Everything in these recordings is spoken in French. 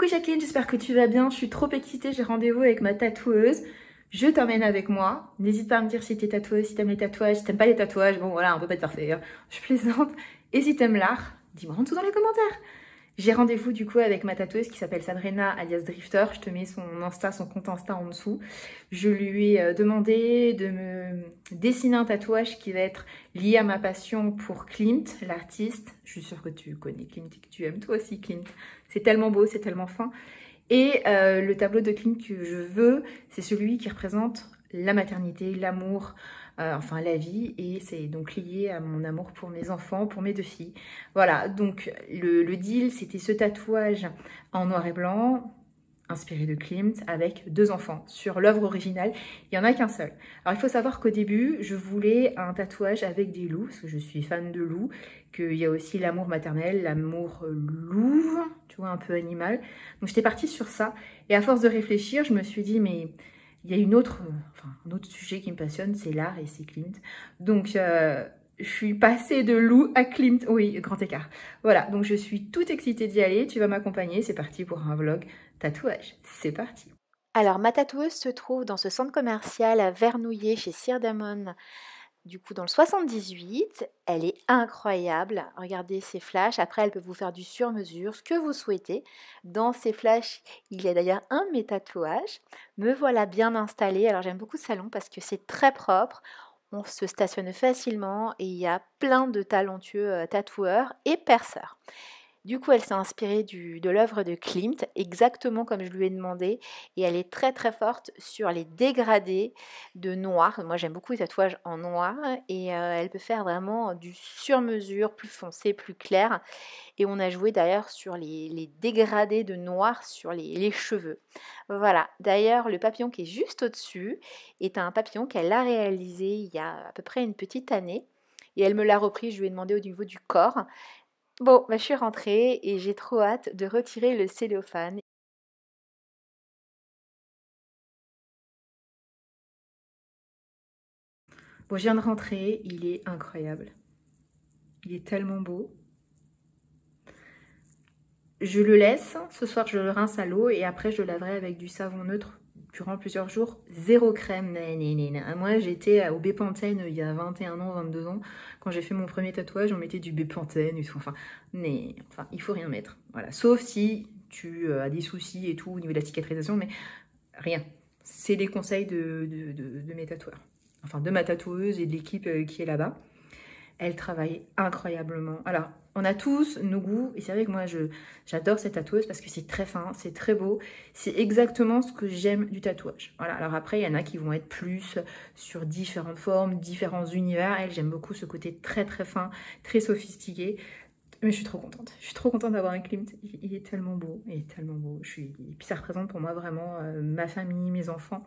Coucou Jacqueline, j'espère que tu vas bien. Je suis trop excitée, j'ai rendez-vous avec ma tatoueuse. Je t'emmène avec moi. N'hésite pas à me dire si t'es tatoueuse, si t'aimes les tatouages, si t'aimes pas les tatouages. Bon voilà, on peut pas être parfait, hein. Je plaisante. Et si t'aimes l'art, dis-moi en dessous dans les commentaires. J'ai rendez-vous du coup avec ma tatoueuse qui s'appelle Sabrina alias Drifter. Je te mets son Insta, son compte Insta en dessous. Je lui ai demandé de me dessiner un tatouage qui va être lié à ma passion pour Klimt, l'artiste. Je suis sûre que tu connais Klimt et que tu aimes toi aussi Klimt. C'est tellement beau, c'est tellement fin. Et le tableau de Klimt que je veux, c'est celui qui représente la maternité, l'amour, enfin la vie. Et c'est donc lié à mon amour pour mes enfants, pour mes 2 filles. Voilà, donc le deal, c'était ce tatouage en noir et blanc, inspiré de Klimt, avec 2 enfants. Sur l'œuvre originale, il n'y en a qu'un seul. Alors il faut savoir qu'au début, je voulais un tatouage avec des loups, parce que je suis fan de loups, qu'il y a aussi l'amour maternel, l'amour louve, tu vois, un peu animal. Donc j'étais partie sur ça, et à force de réfléchir, je me suis dit, mais il y a un autre sujet qui me passionne, c'est l'art et c'est Klimt. Donc je suis passée de loup à Klimt, oui, grand écart. Voilà, donc je suis toute excitée d'y aller, tu vas m'accompagner, c'est parti pour un vlog tatouage, c'est parti. Alors, ma tatoueuse se trouve dans ce centre commercial à Vernouillet chez Sir Damon, du coup dans le 78. Elle est incroyable. Regardez ses flashs. Après, elle peut vous faire du sur-mesure, ce que vous souhaitez. Dans ces flashs, il y a d'ailleurs un de mes tatouages. Me voilà bien installée. Alors, j'aime beaucoup ce salon parce que c'est très propre. On se stationne facilement et il y a plein de talentueux tatoueurs et perceurs. Du coup, elle s'est inspirée de l'œuvre de Klimt, exactement comme je lui ai demandé, et elle est très très forte sur les dégradés de noir. Moi, j'aime beaucoup les tatouages en noir, et elle peut faire vraiment du sur-mesure, plus foncé, plus clair. Et on a joué d'ailleurs sur les dégradés de noir sur les cheveux. Voilà, d'ailleurs, le papillon qui est juste au-dessus est un papillon qu'elle a réalisé il y a à peu près une petite année. Et elle me l'a repris, je lui ai demandé au niveau du corps. Bon, bah, je suis rentrée et j'ai trop hâte de retirer le cellophane. Bon, je viens de rentrer, il est incroyable. Il est tellement beau. Je le laisse, ce soir je le rince à l'eau et après je le laverai avec du savon neutre durant plusieurs jours. Zéro crème, Moi j'étais au Bepanthen il y a 21 ans, 22 ans. Quand j'ai fait mon premier tatouage, on mettait du Bepanthen et tout. Enfin, il faut rien mettre. Voilà. Sauf si tu as des soucis et tout au niveau de la cicatrisation, mais rien. C'est les conseils de mes tatoueurs. Enfin, de ma tatoueuse et de l'équipe qui est là-bas. Elle travaille incroyablement. Alors, on a tous nos goûts. Et c'est vrai que moi, j'adore cette tatoueuse parce que c'est très fin, c'est très beau. C'est exactement ce que j'aime du tatouage. Voilà. Alors après, il y en a qui vont être plus sur différentes formes, différents univers. Elle, j'aime beaucoup ce côté très très fin, très sophistiqué. Mais je suis trop contente. Je suis trop contente d'avoir un Klimt. Il est tellement beau. Il est tellement beau. Et puis ça représente pour moi vraiment ma famille, mes enfants.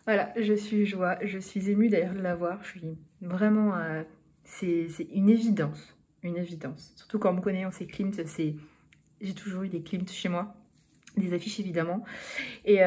Voilà, je suis joie. Je suis émue d'ailleurs de l'avoir. Je suis vraiment... c'est une évidence. Une évidence. Surtout quand on me connaît, on sait Klimt. J'ai toujours eu des Klimt chez moi. Des affiches évidemment. Et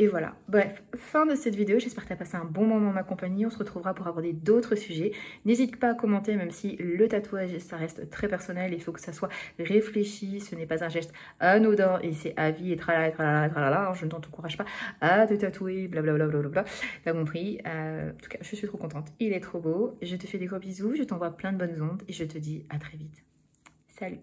voilà. Bref, fin de cette vidéo. J'espère que tu as passé un bon moment en ma compagnie. On se retrouvera pour aborder d'autres sujets. N'hésite pas à commenter, même si le tatouage, ça reste très personnel. Il faut que ça soit réfléchi. Ce n'est pas un geste anodin et c'est à vie et tralala, tralala, tralala. Je ne t'encourage pas à te tatouer, blablabla. Bla. T'as compris. En tout cas, je suis trop contente. Il est trop beau. Je te fais des gros bisous. Je t'envoie plein de bonnes ondes et je te dis à très vite. Salut!